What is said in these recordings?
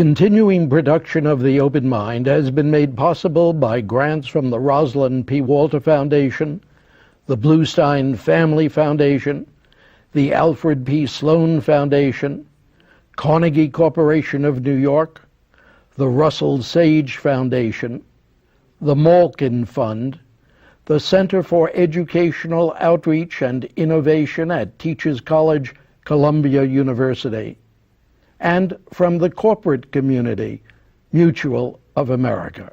continuing production of The Open Mind has been made possible by grants from the Rosalind P. Walter Foundation, the Bluestein Family Foundation, the Alfred P. Sloan Foundation, Carnegie Corporation of New York, the Russell Sage Foundation, the Malkin Fund, the Center for Educational Outreach and Innovation at Teachers College, Columbia University, and from the corporate community, Mutual of America.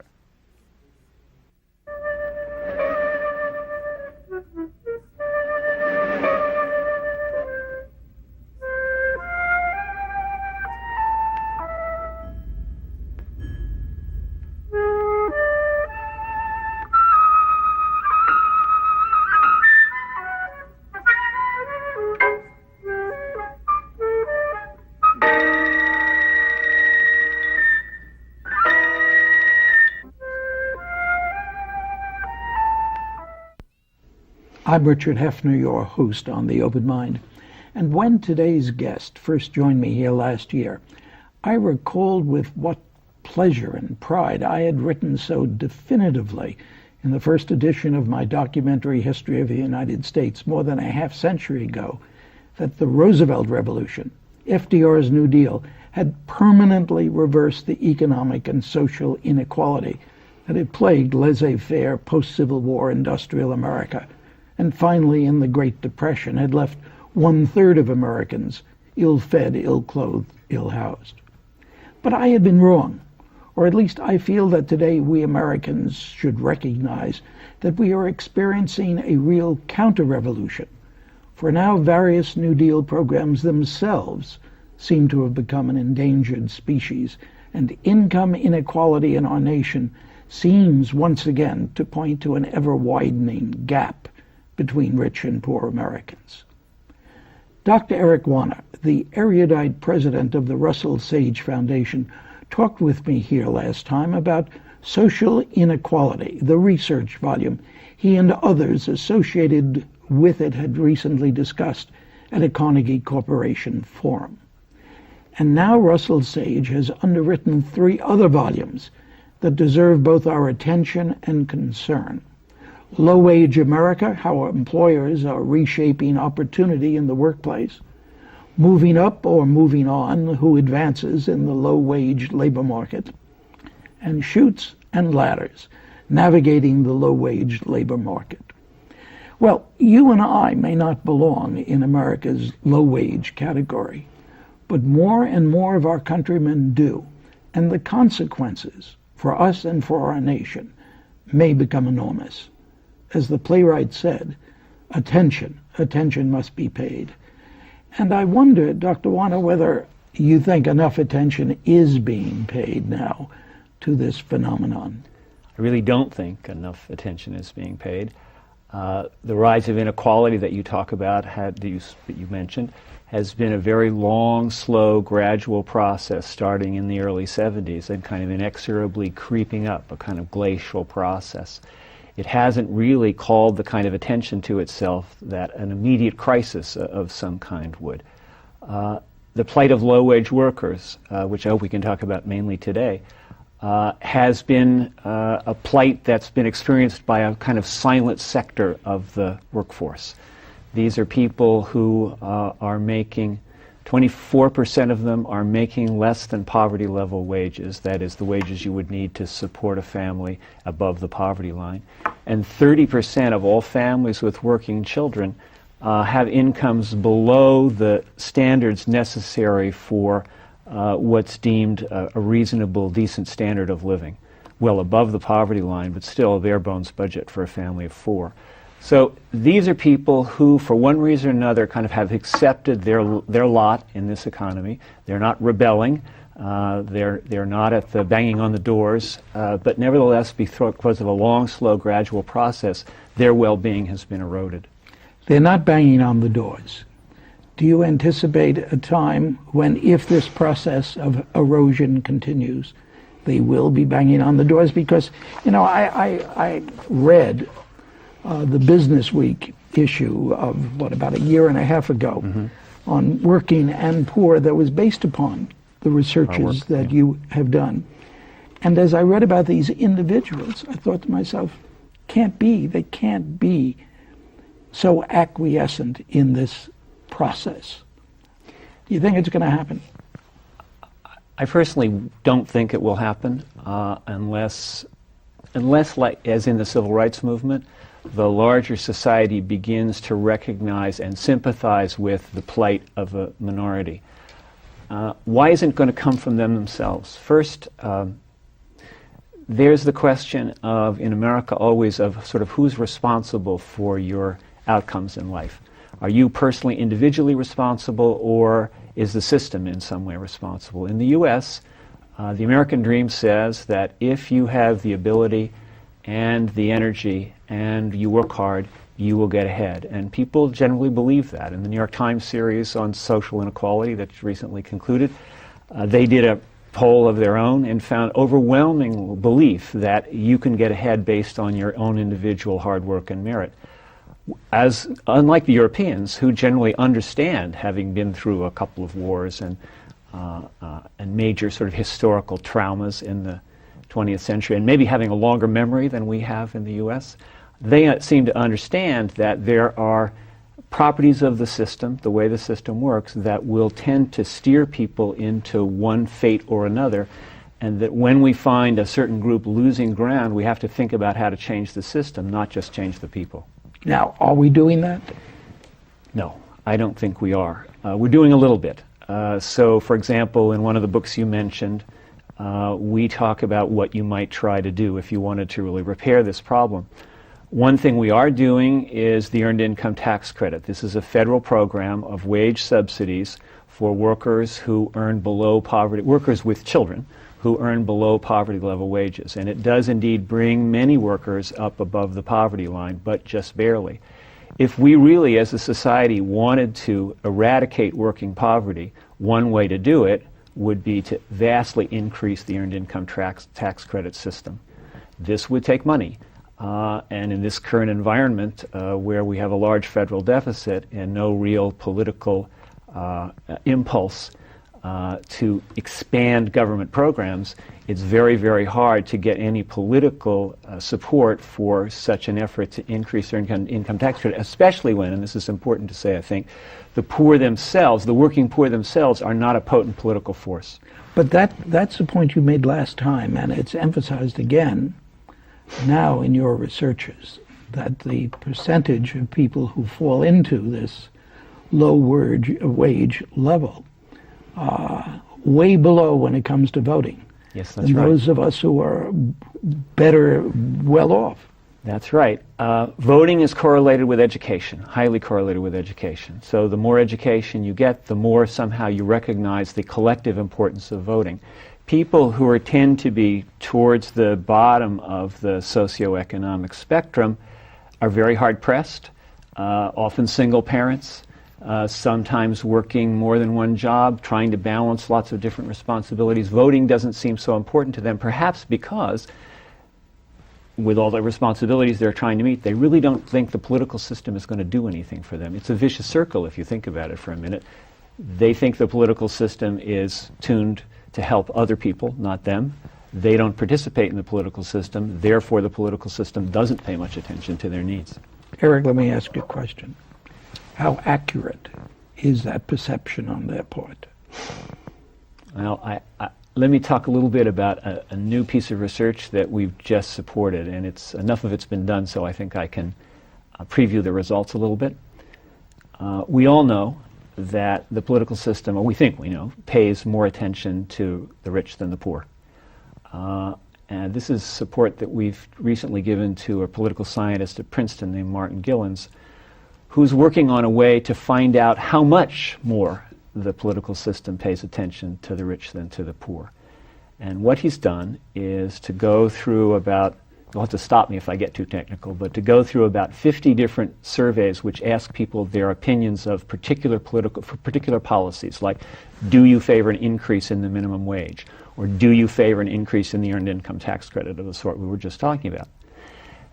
I'm Richard Heffner, your host on The Open Mind. And when today's guest first joined me here last year, I recalled with what pleasure and pride I had written so definitively in the first edition of my documentary History of the United States more than a half century ago that the Roosevelt Revolution, FDR's New Deal, had permanently reversed the economic and social inequality that had plagued laissez-faire post-Civil War industrial America, and finally in the Great Depression had left 1/3 of Americans ill-fed, ill-clothed, ill-housed. But I had been wrong, or at least I feel that today we Americans should recognize that we are experiencing a real counter-revolution, for now various New Deal programs themselves seem to have become an endangered species, and income inequality in our nation seems once again to point to an ever-widening gap between rich and poor Americans. Dr. Eric Wanner, the erudite president of the Russell Sage Foundation, talked with me here last time about social inequality, the research volume he and others associated with it had recently discussed at a Carnegie Corporation forum. And now Russell Sage has underwritten 3 other volumes that deserve both our attention and concern. Low-wage America, how employers are reshaping opportunity in the workplace. Moving up or moving on, who advances in the low-wage labor market. And Chutes and Ladders, navigating the low-wage labor market. Well, you and I may not belong in America's low-wage category, but more and more of our countrymen do, and the consequences for us and for our nation may become enormous. As the playwright said, attention must be paid. And I wonder, Dr. Wanner, whether you think enough attention is being paid now to this phenomenon. I really don't think enough attention is being paid. The rise of inequality that you talk about, that you mentioned, has been a very long, slow, gradual process starting in the early 70s and kind of inexorably creeping up, a kind of glacial process. It hasn't really called the kind of attention to itself that an immediate crisis of some kind would. The plight of low-wage workers, which I hope we can talk about mainly today, has been a plight that's been experienced by a kind of silent sector of the workforce. These are people who are making, 24% of them are making less than poverty level wages, that is the wages you would need to support a family above the poverty line. And 30% of all families with working children have incomes below the standards necessary for what's deemed a reasonable, decent standard of living. Well above the poverty line, but still a bare bones budget for a family of 4. So these are people who, for one reason or another, kind of have accepted their lot in this economy. They're not rebelling. They're not at the banging on the doors. But nevertheless, because of a long, slow, gradual process, their well-being has been eroded. They're not banging on the doors. Do you anticipate a time when, if this process of erosion continues, they will be banging on the doors? Because, you know, I read the Business Week issue of, about a year and a half ago, on working and poor, that was based upon the researches that you have done. And as I read about these individuals, I thought to myself, they can't be so acquiescent in this process. Do you think it's going to happen? I personally don't think it will happen unless, like as in the civil rights movement, the larger society begins to recognize and sympathize with the plight of a minority. Why isn't it going to come from them themselves? First, there's the question of, in America always, of sort of who's responsible for your outcomes in life. Are you personally, individually responsible, or is the system in some way responsible? In the U.S., the American dream says that if you have the ability and the energy and you work hard, you will get ahead. And people generally believe that. In the New York Times series on social inequality that's recently concluded, they did a poll of their own and found overwhelming belief that you can get ahead based on your own individual hard work and merit. Unlike the Europeans, who generally understand, having been through a couple of wars and major sort of historical traumas in the 20th century, and maybe having a longer memory than we have in the U.S., they seem to understand that there are properties of the system, the way the system works, that will tend to steer people into one fate or another, and that when we find a certain group losing ground, we have to think about how to change the system, not just change the people. Now, are we doing that? No, I don't think we are. We're doing a little bit. So, for example, in one of the books you mentioned, we talk about what you might try to do if you wanted to really repair this problem. One thing we are doing is the Earned Income Tax Credit. This is a federal program of wage subsidies for workers who earn below poverty, workers with children who earn below poverty level wages. And it does indeed bring many workers up above the poverty line, but just barely. If we really, as a society, wanted to eradicate working poverty, one way to do it would be to vastly increase the Earned Income Tax Credit system. This would take money. And in this current environment where we have a large federal deficit and no real political impulse to expand government programs, it's very, very hard to get any political support for such an effort to increase their income tax credit, especially when, and this is important to say, I think, the poor themselves, the working poor themselves, are not a potent political force. But that's the point you made last time, and it's emphasized again now in your researches, that the percentage of people who fall into this low wage level way below when it comes to voting. Yes, that's than right. Those of us who are better well off. That's right. Voting is correlated with education, highly correlated with education. So the more education you get, the more somehow you recognize the collective importance of voting. People who tend to be towards the bottom of the socioeconomic spectrum are very hard-pressed, often single parents, sometimes working more than one job, trying to balance lots of different responsibilities. Voting doesn't seem so important to them, perhaps because with all the responsibilities they're trying to meet, they really don't think the political system is going to do anything for them. It's a vicious circle if you think about it for a minute. They think the political system is tuned to help other people, not them. They don't participate in the political system, therefore the political system doesn't pay much attention to their needs. Eric, let me ask you a question. How accurate is that perception on their part? Well, let me talk a little bit about a new piece of research that we've just supported, and enough of it's been done so I think I can preview the results a little bit. We all know that the political system, or we think we know, pays more attention to the rich than the poor. And this is support that we've recently given to a political scientist at Princeton named Martin Gillens, who's working on a way to find out how much more the political system pays attention to the rich than to the poor. And what he's done is to go through you'll have to stop me if I get too technical, but to go through about 50 different surveys which ask people their opinions of particular policies, like, do you favor an increase in the minimum wage? Or do you favor an increase in the Earned Income Tax Credit of the sort we were just talking about?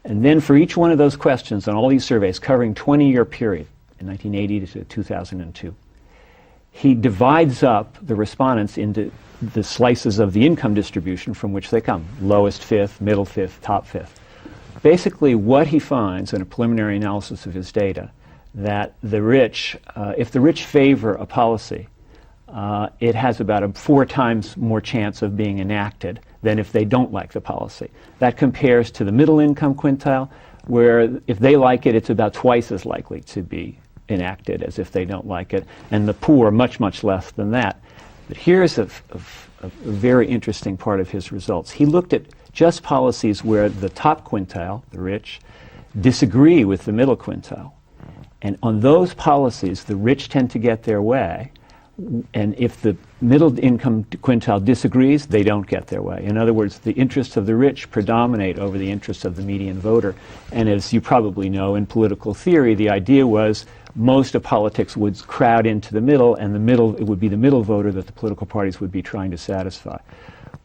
And then for each one of those questions on all these surveys covering 20-year period, in 1980 to 2002, he divides up the respondents into the slices of the income distribution from which they come, lowest fifth, middle fifth, top fifth. Basically, what he finds in a preliminary analysis of his data, that the rich, if the rich favor a policy, it has about a 4 times more chance of being enacted than if they don't like the policy. That compares to the middle income quintile, where if they like it, it's about twice as likely to be enacted as if they don't like it, and the poor much, much less than that. But here's a very interesting part of his results. He looked at just policies where the top quintile, the rich, disagree with the middle quintile. And on those policies, the rich tend to get their way. And if the middle income quintile disagrees, they don't get their way. In other words, the interests of the rich predominate over the interests of the median voter. And as you probably know, in political theory, the idea was most of politics would crowd into the middle, and it would be the middle voter that the political parties would be trying to satisfy.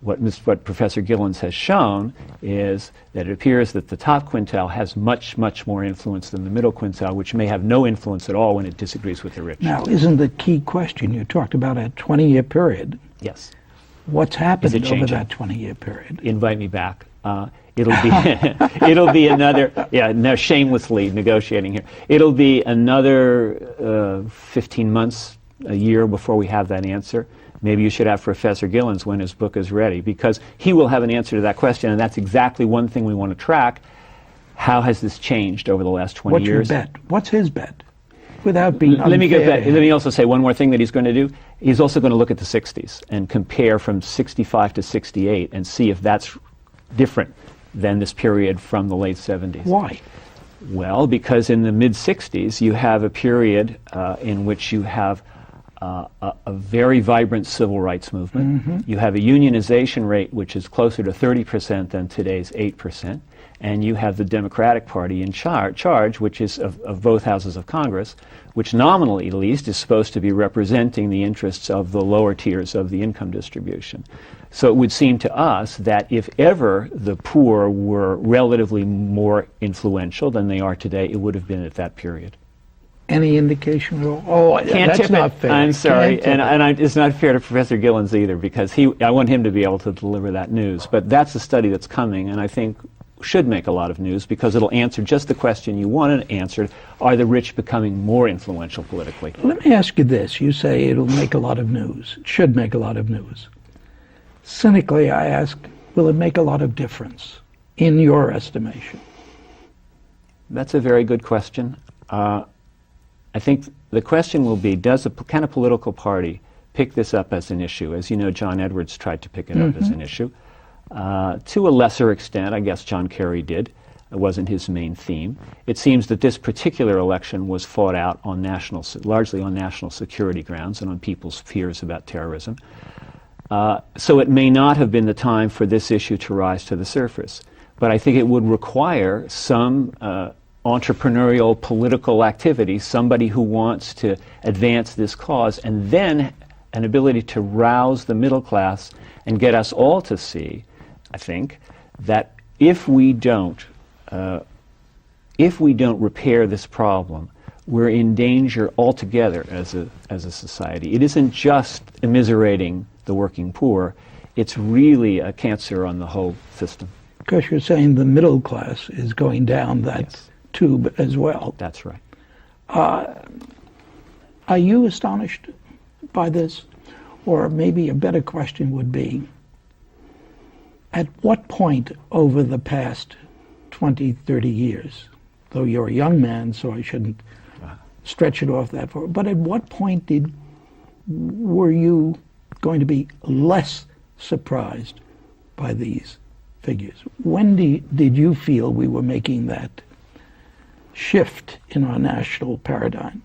What Professor Gillens has shown is that it appears that the top quintile has much, much more influence than the middle quintile, which may have no influence at all when it disagrees with the rich. Now, isn't the key question, you talked about a 20-year period. Yes. What's happened over that 20-year period? Invite me back. It'll be another, no, shamelessly negotiating here. It'll be another 15 months, a year before we have that answer. Maybe you should have Professor Gillens when his book is ready, because he will have an answer to that question, and that's exactly one thing we want to track. How has this changed over the last 20 years? What's your bet? What's his bet? Without being unfair. Let me also say one more thing that he's going to do. He's also going to look at the 60s and compare from 65 to 68 and see if that's different than this period from the late 70s. Why? Well, because in the mid-60s you have a period in which you have a very vibrant civil rights movement. Mm-hmm. You have a unionization rate which is closer to 30% than today's 8%. And you have the Democratic Party in charge, which is of both houses of Congress, which nominally at least is supposed to be representing the interests of the lower tiers of the income distribution. So it would seem to us that if ever the poor were relatively more influential than they are today, it would have been at that period. Any indication at all? Oh, that's not fair. I'm sorry, and it's not fair to Professor Gillens either, because I want him to be able to deliver that news. But that's a study that's coming, and I think should make a lot of news, because it'll answer just the question you wanted answered: are the rich becoming more influential politically? Let me ask you this. You say it'll make a lot of news. It should make a lot of news. Cynically, I ask, will it make a lot of difference, in your estimation? That's a very good question. I think the question will be, can a political party pick this up as an issue? As you know, John Edwards tried to pick it up as an issue. To a lesser extent, I guess John Kerry did. It wasn't his main theme. It seems that this particular election was fought out on largely on national security grounds and on people's fears about terrorism. So it may not have been the time for this issue to rise to the surface. But I think it would require some entrepreneurial political activity, somebody who wants to advance this cause, and then an ability to rouse the middle class and get us all to see, I think, that if we don't repair this problem, we're in danger altogether as a society. It isn't just immiserating the working poor, it's really a cancer on the whole system. Because you're saying the middle class is going down that tube as well. That's right. Are you astonished by this? Or maybe a better question would be, at what point over the past 20, 30 years, though you're a young man, so I shouldn't stretch it off that far, but at what point were you going to be less surprised by these figures? When did you feel we were making that shift in our national paradigm?